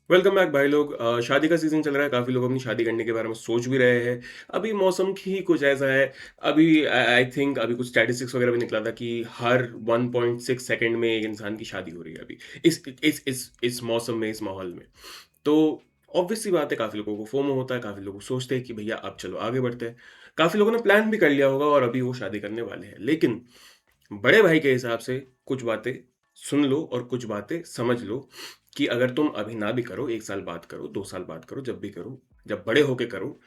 Welcome back भाई लोग। शादी का सीज़न चल रहा है, काफ़ी लोग अपनी शादी करने के बारे में सोच भी रहे हैं। अभी मौसम ही कुछ ऐसा है। अभी आई आई थिंक अभी कुछ स्टैटिस्टिक्स वगैरह भी निकला था कि हर 1.6 सेकंड में एक इंसान की शादी हो रही है अभी, इस मौसम में, इस माहौल में। तो ऑब्वियस सी बात है, काफ़ी लोगों को फोमो होता है, काफ़ी लोग सोचते हैं कि भैया अब चलो आगे बढ़ते हैं। काफ़ी लोगों ने प्लान भी कर लिया होगा और अभी वो शादी करने वाले हैं। लेकिन बड़े भाई के हिसाब से कुछ बातें सुन लो और कुछ बातें समझ लो कि अगर तुम अभी ना भी करो, 1 साल बाद करो, 2 साल बाद करो, जब भी करो, जब बड़े होके करो,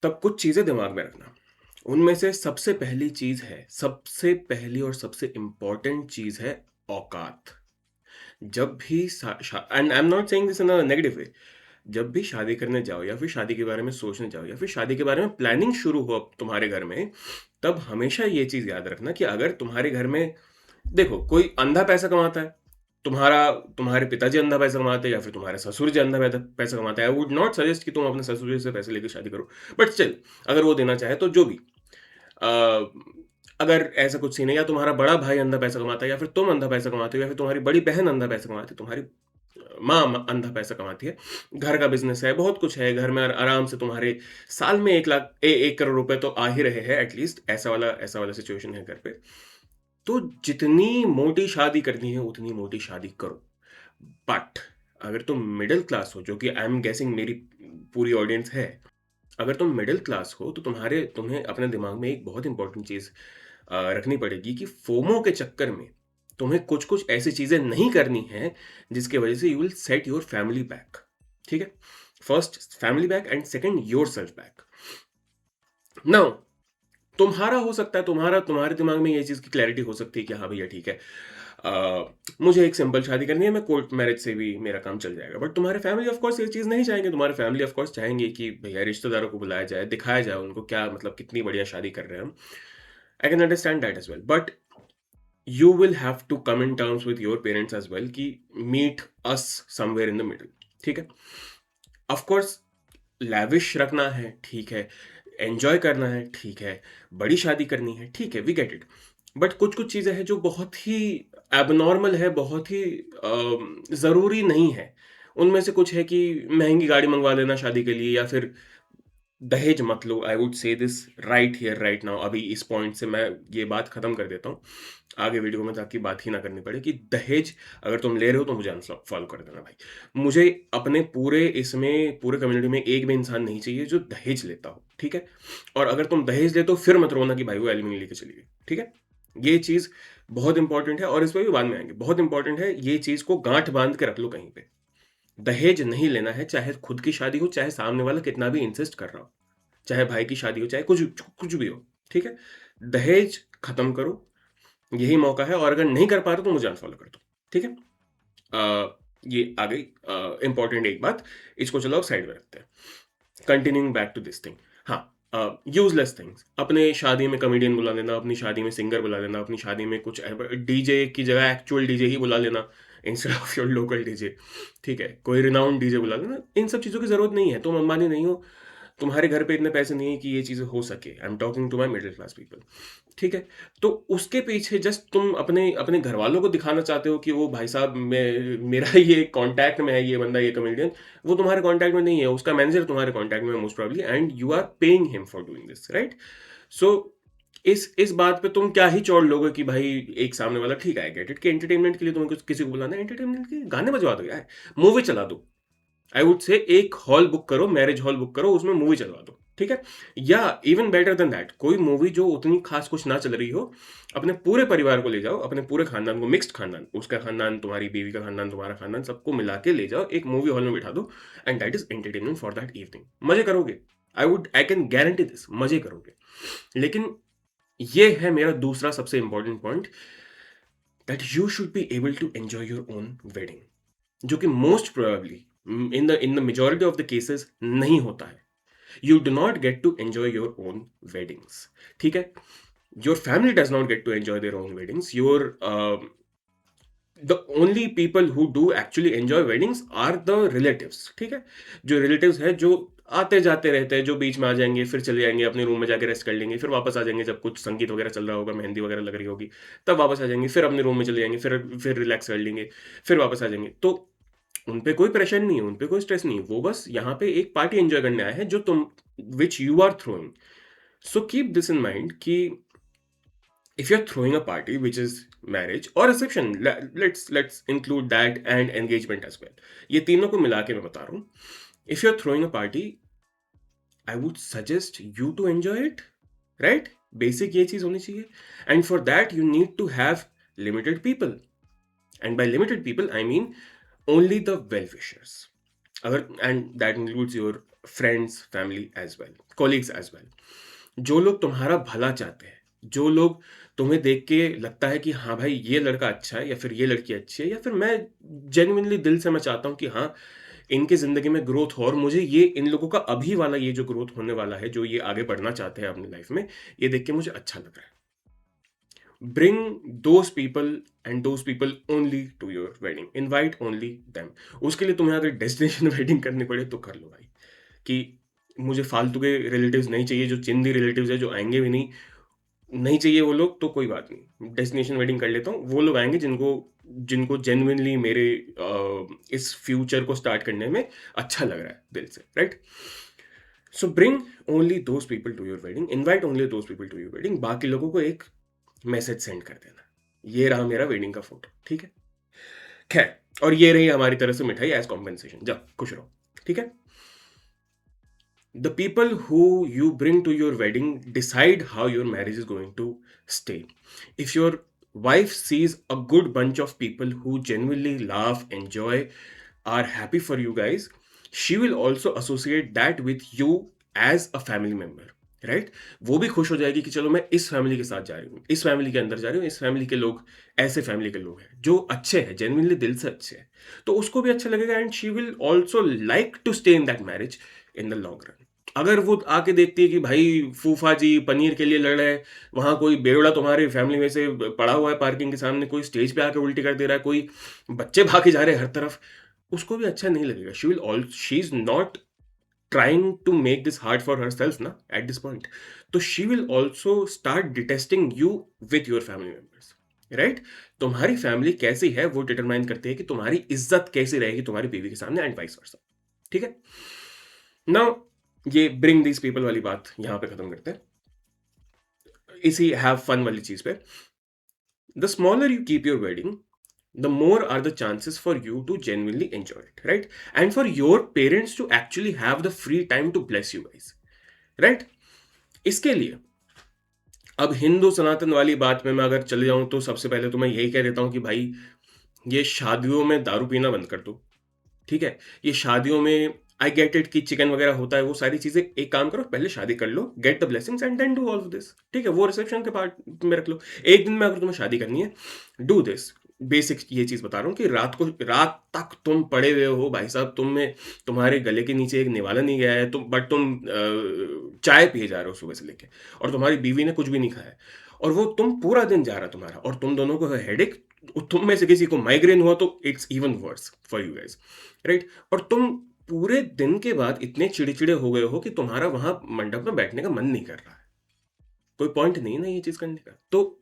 तब कुछ चीज़ें दिमाग में रखना। उनमें से सबसे पहली चीज़ है, सबसे पहली और सबसे इम्पोर्टेंट चीज़ है औकात। जब भी सा शा and I am not saying this in a negative way. जब भी शादी करने जाओ या फिर शादी के बारे में सोचने जाओ या फिर शादी के बारे में प्लानिंग शुरू हो अब तुम्हारे घर में, तब हमेशा ये चीज़ याद रखना कि अगर तुम्हारे घर में देखो, कोई अंधा पैसा कमाता है, तुम्हारे पिताजी अंधा पैसा कमाते हैं या फिर तुम्हारे ससुर जी अंधा पैसा कमाते हैं। आई वुड नॉट सजेस्ट कि तुम अपने ससुर जी से पैसे लेके शादी करो। बट स्टिल, अगर वो देना चाहे तो जो भी। अ, अगर ऐसा कुछ सीन है या तुम्हारा बड़ा भाई अंधा पैसा कमाता है या फिर तुम अंधा पैसा कमाते हो या फिर तुम्हारी बड़ी बहन अंधा पैसा कमाती है, तुम्हारी माँ अंधा पैसा कमाती है, घर का बिज़नेस है, बहुत कुछ है, घर में आराम से तुम्हारे साल में 1 लाख 1 करोड़ रुपए तो आ ही रहे हैं एटलीस्ट, ऐसा वाला सिचुएशन है घर पे। तो जितनी मोटी शादी करनी है उतनी मोटी शादी करो। बट अगर तुम मिडिल क्लास हो, जो कि आई एम गेसिंग मेरी पूरी ऑडियंस है, अगर तुम मिडिल क्लास हो तो तुम्हें अपने दिमाग में एक बहुत इंपॉर्टेंट चीज रखनी पड़ेगी कि फोमो के चक्कर में तुम्हें कुछ कुछ ऐसी चीजें नहीं करनी है जिसकी वजह से you will set your family back. ठीक है? First family back and second your self back. Now तुम्हारा हो सकता है, तुम्हारे दिमाग में ये चीज़ की क्लैरिटी हो सकती है कि हाँ भैया ठीक है, मुझे एक सिंपल शादी करनी है, मैं कोर्ट मैरिज से भी मेरा काम चल जाएगा। बट तुम्हारे फैमिली ऑफ कोर्स ये चीज़ नहीं चाहेंगे। तुम्हारे फैमिली ऑफ कोर्स चाहेंगे कि भैया रिश्तेदारों को बुलाया जाए, दिखाया जाए उनको क्या मतलब कितनी बढ़िया शादी कर रहे हैं हम। I can understand that as well, but you will have to come in terms with your parents as well कि meet us somewhere in the middle. ठीक है? ऑफ कोर्स लैविश रखना है, ठीक है, एन्जॉय करना है, ठीक है, बड़ी शादी करनी है, ठीक है, वी गेट इट। बट कुछ-कुछ चीज़ें हैं जो बहुत ही एबनॉर्मल है, बहुत ही ज़रूरी नहीं है। उनमें से कुछ है कि महँगी गाड़ी मँगवा लेना शादी के लिए या फिर दहेज मत लो। I would say this right here right now. अभी इस पॉइंट से मैं ये बात खत्म कर देता हूँ आगे वीडियो में, ताकि बात ही ना करनी पड़े कि दहेज अगर तुम ले रहे हो तो मुझे अनफॉलो कर देना भाई। मुझे अपने पूरे कम्युनिटी में एक भी इंसान नहीं चाहिए जो दहेज लेता हो। ठीक है? और अगर तुम दहेज लेते हो फिर मत रोना कि भाई वो एलिमनी लेके चली गई। ठीक है? ये चीज़ बहुत इंपॉर्टेंट है और इस पर भी बाद में आएंगे। बहुत इंपॉर्टेंट है, ये चीज़ को गांठ बांध के रख लो कहीं पे। दहेज नहीं लेना है, चाहे खुद की शादी हो, चाहे सामने वाला कितना भी इंसिस्ट कर रहा हो, चाहे भाई की शादी हो, चाहे कुछ कुछ भी हो। ठीक है? दहेज खत्म करो, यही मौका है। और अगर नहीं कर पा रहे तो मुझे अनफॉलो कर दो। ठीक है? ये आ गई इंपॉर्टेंट एक बात। इसको चलो अब साइड में रखते हैं। Continuing back to this thing. हाँ, यूजलेस थिंग्स, अपने शादी में कॉमेडियन बुला लेना, अपनी शादी में सिंगर बुला लेना, अपनी शादी में कुछ डीजे की जगह एक्चुअल डीजे ही बुला लेना instead of your local DJ. ठीक है? कोई रिनाउंड डीजे बुला लेना। इन सब चीज़ों की जरूरत नहीं है। तुम अंबानी नहीं हो, तुम्हारे घर पे इतने पैसे नहीं है कि ये चीज़ें हो सके। I am talking to my middle class people. ठीक है? तो उसके पीछे जस्ट तुम अपने अपने घर वालों को दिखाना चाहते हो कि वो भाई साहब, मेरा ये कांटेक्ट में है, ये बंदा, ये कॉमेडियन। वो तुम्हारे कांटेक्ट में नहीं है, उसका मैनेजर तुम्हारे कांटेक्ट में है most probably, and you are paying him for doing this, right? So इस बात पे तुम क्या ही चोड़ लोगे कि भाई एक सामने वाला, ठीक है, आई गेट इट कि एंटरटेनमेंट के लिए तुम्हें कुछ किसी को बुलाना है, एंटरटेनमेंट के गाने बजवा दो यार, मूवी चला दो। आई वुड से एक हॉल बुक करो, मैरिज हॉल बुक करो, उसमें मूवी चलवा दो। ठीक है? या इवन बेटर देन दैट, कोई मूवी जो उतनी खास कुछ ना चल रही हो, अपने पूरे परिवार को ले जाओ, अपने पूरे खानदान को, मिक्स्ड खानदान, उसका खानदान, तुम्हारी बीवी का खानदान, तुम्हारा खानदान, सबको मिला के ले जाओ, एक मूवी हॉल में बिठा दो, and that is entertainment for that evening. मजे करोगे। आई कैन गारंटी दिस, मजे करोगे। लेकिन ये है मेरा दूसरा सबसे important point, that you should be able to enjoy your own wedding, जो कि most probably in the majority of the cases नहीं होता है। You do not get to enjoy your own weddings. ठीक है? Your family does not get to enjoy their own weddings. The only people who do actually enjoy weddings are the relatives. ठीक है? जो relatives है, जो आते जाते रहते हैं, जो बीच में आ जाएंगे, फिर चले जाएंगे, अपने रूम में जाके रेस्ट कर लेंगे, फिर वापस आ जाएंगे जब कुछ संगीत वगैरह चल रहा होगा, मेहंदी वगैरह लग रही होगी, तब वापस आ जाएंगे, फिर अपने रूम में चले जाएंगे, फिर रिलैक्स कर लेंगे, फिर वापस आ जाएंगे। तो उन पे कोई प्रेशर नहीं है, उन पे कोई स्ट्रेस नहीं है, वो बस यहाँ पे एक पार्टी एंजॉय करने आए हैं जो तुम, which you are throwing. So keep this in mind कि if you're throwing a party which is marriage or reception, let's include that and engagement as well, ये तीनों को मिला के मैं बता रहा हूँ. If you're throwing a party, I would suggest you to enjoy it, right? Basic ये चीज होनी चाहिए. And for that you need to have limited people, and by limited people I mean only the well wishers, अगर, and that includes your friends, family as well, colleagues as well. जो लोग तुम्हारा भला चाहते हैं, जो लोग तुम्हें देख के लगता है कि हाँ भाई ये लड़का अच्छा है या फिर ये लड़की अच्छी है, या फिर मैं जेन्युइनली दिल से मैं चाहता हूँ कि हाँ इनकी जिंदगी में ग्रोथ हो, और मुझे ये इन लोगों का अभी वाला ये जो ग्रोथ होने वाला है, जो ये आगे बढ़ना चाहते हैं अपनी लाइफ में, ये देख के मुझे अच्छा लग रहा है. Bring those people and those people only to your wedding. Invite only them. उसके लिए तुम्हें अगर डेस्टिनेशन वेडिंग करनी पड़े तो कर लो भाई, कि मुझे फालतू के रिलेटिव्स नहीं चाहिए, जो चिंदी रिलेटिव्स है जो आएंगे भी नहीं, नहीं चाहिए वो लोग, तो कोई बात नहीं, डेस्टिनेशन वेडिंग कर लेता हूँ. वो लोग आएंगे जिनको जिनको जेन्युइनली मेरे इस फ्यूचर को स्टार्ट करने में अच्छा लग रहा है दिल से, right? So bring only those people to your wedding, invite only those people to your wedding. बाकी लोगों को एक मैसेज सेंड कर देना, ये रहा मेरा वेडिंग का फोटो, ठीक है? खैर, और ये रही हमारी तरफ से मिठाई एज कॉम्पेंसेशन. जाओ खुश रहो, ठीक है? The people who you bring to your wedding decide how your marriage is going to stay. If your wife sees a good bunch of people who genuinely laugh, enjoy, are happy for you guys, she will also associate that with you as a family member, right? वो भी खुश हो जाएगी कि चलो मैं इस family के साथ जा रही हूँ, इस फैमिली के अंदर जा रही हूँ, इस फैमिली के लोग ऐसे फैमिली के लोग हैं जो अच्छे हैं, जेन्युइनली दिल से अच्छे हैं, तो उसको भी अच्छा लगेगा, and she will also like to stay in that marriage in the long run. अगर वो आके देखती है कि भाई फूफा जी पनीर के लिए लड़ रहे हैं, वहां कोई बेवड़ा तुम्हारे फैमिली में से पड़ा हुआ है पार्किंग के सामने, कोई स्टेज पे आके उल्टी कर दे रहा है, कोई बच्चे भागे जा रहे हैं हर तरफ, उसको भी अच्छा नहीं लगेगा. She is not trying to make this hard for herself na at this point, so she will also start detesting you with your family members, right? तुम्हारी फैमिली कैसी है वो डिटरमाइन करती है कि तुम्हारी इज्जत कैसी रहेगी तुम्हारी बीवी के सामने, एंड वाइस वर्सा, ठीक है? नाउ ये ब्रिंग दीज पीपल वाली बात यहां पे खत्म करते हैं, इसी हैव फन वाली चीज पे. The smaller you keep your wedding, the more are the chances for you to genuinely enjoy it, right? And for your parents to actually have the free time to bless you guys, right? इसके लिए अब हिंदू सनातन वाली बात में मैं अगर चले जाऊं तो सबसे पहले तो मैं यही कह देता हूं कि भाई ये शादियों में दारू पीना बंद कर दो, ठीक है? ये शादियों में आई गेट इट कि चिकन वगैरह होता है, वो सारी चीजें, एक काम करो पहले शादी कर लो, get the blessings and then do all of this, ठीक है? वो रिसेप्शन के पार्ट में रख लो. एक दिन में अगर तुम्हें शादी करनी है, डू दिस. बेसिक ये चीज बता रहा हूँ कि रात तक तुम पड़े हुए हो भाई साहब, तुम्हारे गले के नीचे एक निवाला नहीं गया है, बट तुम चाय पिए जा रहे हो सुबह से लेके, और तुम्हारी बीवी ने कुछ भी नहीं खाया है, और वो तुम पूरा दिन जा रहा तुम्हारा, और तुम दोनों को हेडेक, तुम में से किसी को माइग्रेन हुआ तो it's even worse for you guys, right? और तुम पूरे दिन के बाद इतने चिड़चिड़े हो गए हो कि तुम्हारा वहां मंडप में बैठने का मन नहीं कर रहा है. कोई पॉइंट नहीं ना ये चीज करने का. तो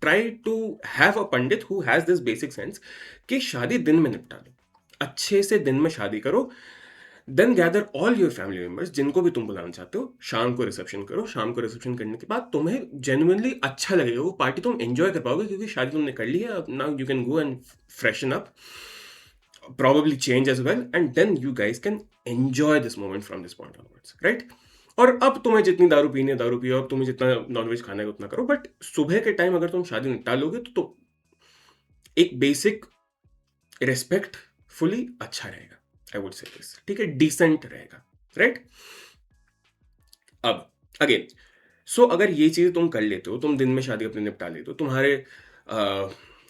try to have a pandit who has this basic sense कि शादी दिन में निपटा लो, अच्छे से दिन में शादी करो. Then gather all your family members, जिनको भी तुम बुलाना चाहते हो, शाम को रिसेप्शन करो. शाम को रिसेप्शन करने के बाद तुम्हें जेन्युइनली अच्छा लगेगा, वो पार्टी तुम एंजॉय कर पाओगे, क्योंकि शादी तुमने कर ली है. अब now you can go and freshen up, probably change as well, and then you guys can enjoy this moment from this point onwards, right? और अब तुम्हें जितनी दारू पीनी है दारू पियो, अब तुम्हें जितना नॉनवेज खाना है उतना करो, बट सुबह के टाइम अगर तुम शादी निपटा लोगे तो एक बेसिक रेस्पेक्ट फुली अच्छा रहेगा, आई वुड से दिस, ठीक है? डिसेंट रहेगा, राइट? अब अगेन, सो अगर ये चीज तुम कर लेते हो, तुम दिन में शादी अपनी निपटा लेते हो, तुम्हारे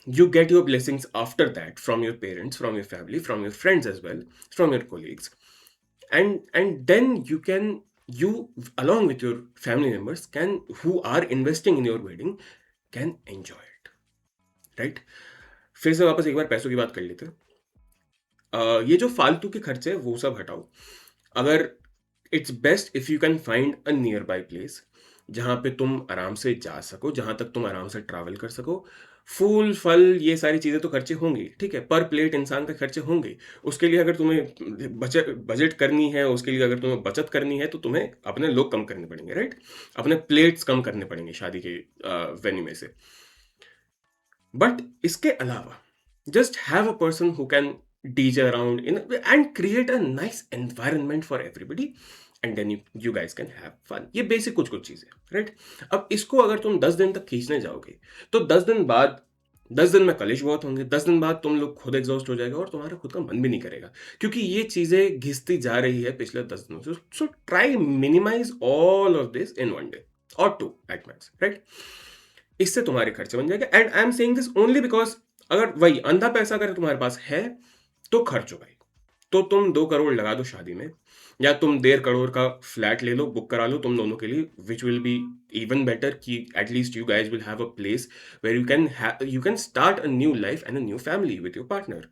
you get your blessings after that from your parents, from your family, from your friends as well, from your colleagues, and then you along with your family members who are investing in your wedding can enjoy it, right? फिर से वापस एक बार पैसों की बात कर लेते हैं. ये जो फालतू के खर्चे हैं वो सब हटाओ. अगर it's best if you can find a near by place जहाँ पे तुम आराम से जा सको, जहाँ तक तुम आराम से ट्रैवल कर सको, फूल, फल ये सारी चीज़ें तो खर्चे होंगी, ठीक है? पर प्लेट इंसान का खर्चे होंगे। उसके लिए अगर तुम्हें बजट करनी है, उसके लिए अगर तुम्हें बचत करनी है, तो तुम्हें अपने लोग कम करने पड़ेंगे, राइट? अपने प्लेट्स कम करने पड़ेंगे शादी के वेन्यू में से। बट इसके अलावा just have a person who can DJ around and create a nice environment for everybody and then you guys can have fun. ये बेसिक कुछ कुछ चीजें, राइट? अब इसको अगर तुम 10 दिन तक खींचने जाओगे तो 10 दिन बाद, 10 दिन में कलेश बहुत होंगे, 10 दिन बाद तुम लोग खुद एग्जॉस्ट हो जाएगा और तुम्हारा खुद का मन भी नहीं करेगा, क्योंकि ये चीजें घिसती जा रही है पिछले 10 दिनों से। So try minimize all of this in one day और टू एट मैक्स, राइट? इससे तुम्हारे खर्चे बन जाएंगे। And I am saying this only because अगर वही अंधा पैसा अगर तुम्हारे पास है तो खर्च हो भाई। तो तुम 2 करोड़ लगा दो शादी में, या तुम 1.5 करोड़ का फ्लैट ले लो, बुक करा लो तुम दोनों के लिए, which will be even better कि at least you guys will have a place where you can start a new life and a new family with your partner.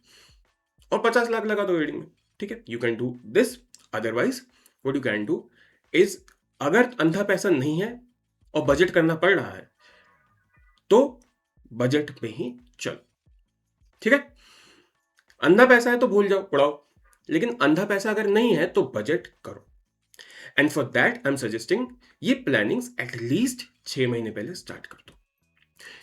और 50 लाख लगा दो वेडिंग में, ठीक है? You can do this. Otherwise what you can do is, अगर अंधा पैसा नहीं है और बजट करना पड़ रहा है तो बजट में ही चलो, ठीक है? अंधा पैसा है तो भूल जाओ, पढ़ाओ। लेकिन अंधा पैसा अगर नहीं है तो बजट करो। And for that I am suggesting ये प्लानिंग्स एटलीस्ट 6 महीने पहले स्टार्ट कर दो।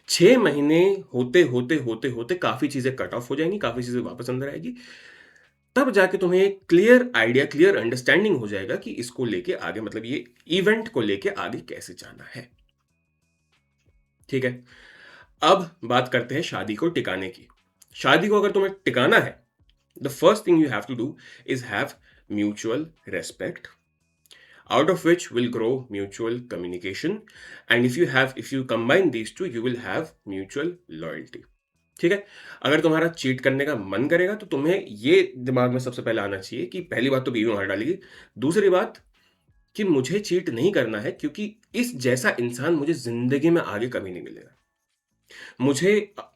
6 महीने होते होते होते होते काफी चीजें कट ऑफ हो जाएंगी, काफी चीजें वापस अंदर आएगी। तब जाके तुम्हें एक क्लियर आइडिया, क्लियर अंडरस्टैंडिंग हो जाएगा कि इसको लेके आगे, मतलब ये इवेंट को लेके आगे कैसे जाना है, ठीक है? अब बात करते हैं शादी को टिकाने की। शादी को अगर तुम्हें टिकाना है, the first thing you have to do is have mutual respect, out of which will grow mutual communication, and if you combine these two you will have mutual loyalty, ठीक है? अगर तुम्हारा चीट करने का मन करेगा तो तुम्हें ये दिमाग में सबसे पहले आना चाहिए कि पहली बात तो बीवी मार डालेगी, दूसरी बात कि मुझे चीट नहीं करना है क्योंकि इस जैसा इंसान मुझे जिंदगी में आगे कभी नहीं मिलेगा।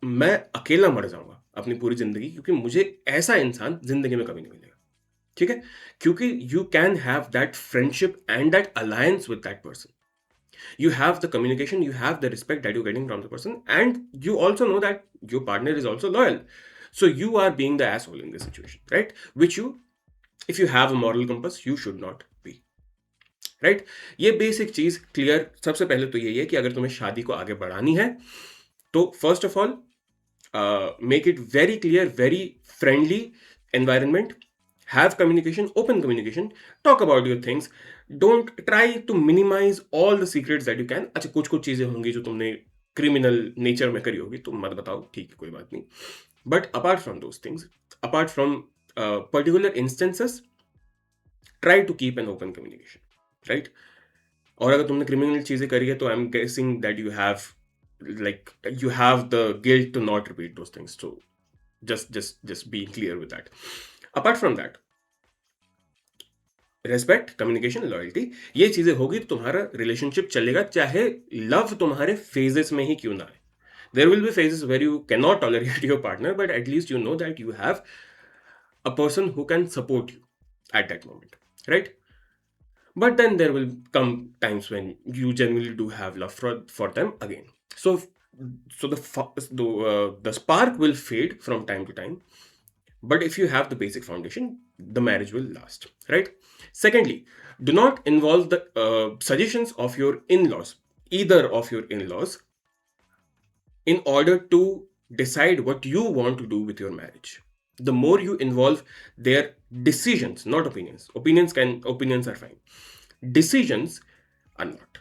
मैं अकेला मर जाऊंगा अपनी पूरी जिंदगी, क्योंकि मुझे ऐसा इंसान जिंदगी में कभी नहीं मिलेगा, ठीक है? क्योंकि you can have that friendship and that alliance with that person, you have the communication, you have the respect that you're getting from the person, and you also know that your partner is also loyal. So you are being the asshole in this situation, right? Which you, if you have a moral compass, you should not be, right? ये basic चीज clear. सबसे पहले तो यही है कि अगर तुम्हें शादी को आगे बढ़ानी है तो first of all make it very clear, very friendly environment, have communication, open communication, talk about your things, don't try to minimize all the secrets that you can। अच्छा, कुछ कुछ चीजें होंगी जो तुमने क्रिमिनल नेचर में करी होगी, तुम मत बताओ, ठीक है, कोई बात नहीं। But apart from those things, apart from particular instances, try to keep an open communication, right? और अगर तुमने क्रिमिनल चीजें करी है तो I am guessing that you have the guilt to not repeat those things. So just being clear with that. Apart from that, respect, communication, loyalty, ये चीजें होगी तो तुम्हारा रिलेशनशिप चलेगा, चाहे लव तुम्हारे फेजेस में ही क्यों ना आए। There will be phases where you can not tolerate your partner, but at least you know that you have a person who can support you at that moment, right? But then there will come times when you genuinely do have love for them again. So the spark will fade from time to time, but if you have the basic foundation, the marriage will last, right? Secondly, do not involve the suggestions of your in-laws, either of your in-laws, in order to decide what you want to do with your marriage. The more you involve their decisions, not opinions. Opinions are fine. Decisions are not.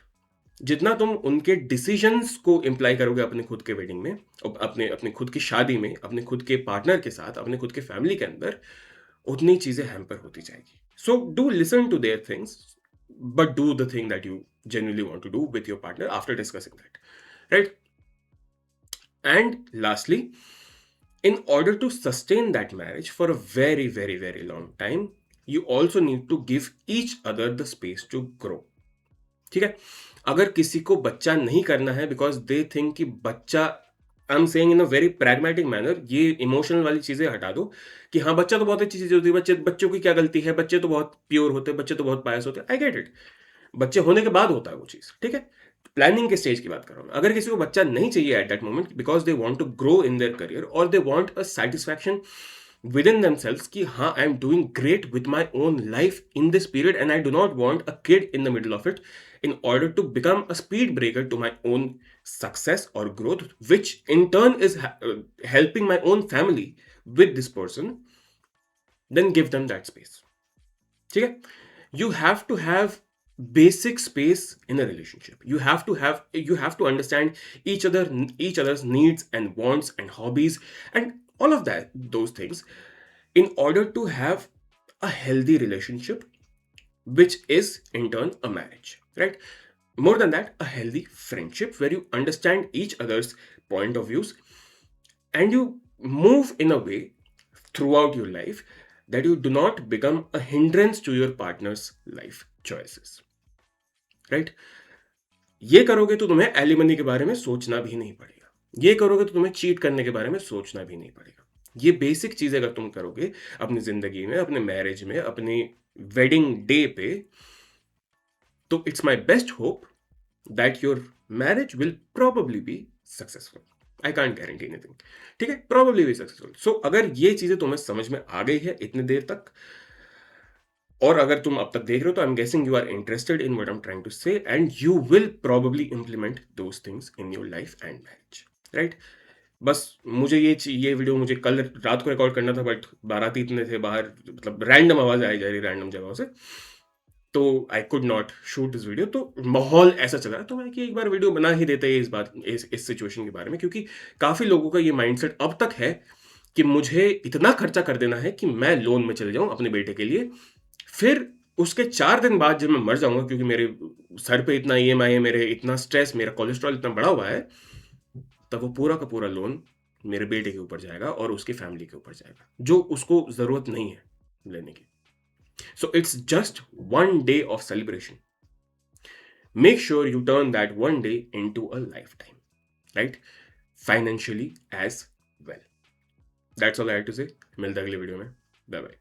जितना तुम उनके decisions को imply करोगे अपने खुद के wedding में, अपने खुद की शादी में, अपने खुद के पार्टनर के साथ, अपने खुद के फैमिली के अंदर, उतनी चीजें हैम्पर होती जाएगी। So do listen to their things, but do the thing that you genuinely want to do with your partner after discussing that, right? And lastly, in order to sustain that marriage for a very very very long time, you also need to give each other the space to grow, ठीक है? अगर किसी को बच्चा नहीं करना है because they think कि बच्चा, आई am saying in a very pragmatic manner, ये इमोशनल वाली चीजें हटा दो कि हाँ बच्चा तो बहुत अच्छी चीज होती है, बच्चों की क्या गलती है, बच्चे तो बहुत प्योर होते हैं, बच्चे तो बहुत पायस होते हैं। आई गेट इट, बच्चे होने के बाद होता है वो चीज, ठीक है? प्लानिंग के स्टेज की बात कर रहा हूँ। अगर किसी को बच्चा नहीं चाहिए at that moment because they want to grow in their career और they want a satisfaction within themselves कि हाँ I am doing great with my own life in this period and I do not want a kid in the middle of it in order to become a speed breaker to my own success or growth, which in turn is helping my own family with this person, then give them that space. ठीक है? You have to have basic space in a relationship. You have to understand each other's needs and wants and hobbies and all of that those things in order to have a healthy relationship, which is in turn a marriage, right? More than that, a healthy friendship where you understand each other's point of views and you move in a way throughout your life that you do not become a hindrance to your partner's life choices, right? ये करोगे तो तुम्हें alimony के बारे में सोचना भी नहीं पड़ेगा, ये करोगे तो तुम्हें चीट करने के बारे में सोचना भी नहीं पड़ेगा। ये बेसिक चीज अगर तुम करोगे अपनी जिंदगी में, अपने मैरिज में, अपनी वेडिंग डे पे, तो it's my best hope that your marriage will probably be successful. I can't guarantee anything, ठीक है? Probably be successful. सो अगर ये चीजें तुम्हें समझ में आ गई है इतनी देर तक, और अगर तुम अब तक देख रहे हो, तो I am guessing you are interested in what I am trying to say and you will probably implement those things in your life and marriage, right? बस मुझे ये वीडियो मुझे कल रात को रिकॉर्ड करना था, बट बाराती इतने थे बाहर, मतलब रैंडम आवाज आई जा रही रैंडम जगहों से, तो I could not shoot this video. तो माहौल ऐसा चल रहा है, तो मैं कि एक बार वीडियो बना ही देते हैं इस सिचुएशन के बारे में, क्योंकि काफी लोगों का ये माइंडसेट अब तक है कि मुझे इतना खर्चा कर देना है कि मैं लोन में चले जाऊं अपने बेटे के लिए, फिर उसके 4 दिन बाद जब मैं मर जाऊंगा, क्योंकि मेरे सर पे इतना ईएमआई है, मेरे इतना स्ट्रेस, मेरा कोलेस्ट्रॉल इतना बढ़ा हुआ है, तब वो पूरा का पूरा लोन मेरे बेटे के ऊपर जाएगा और उसकी फैमिली के ऊपर जाएगा, जो उसको जरूरत नहीं है लेने की। So it's just one day of celebration. Make sure you turn that one day into a lifetime, right? Financially as well. That's all I had to say. मिलते हैं अगले वीडियो में. Bye bye.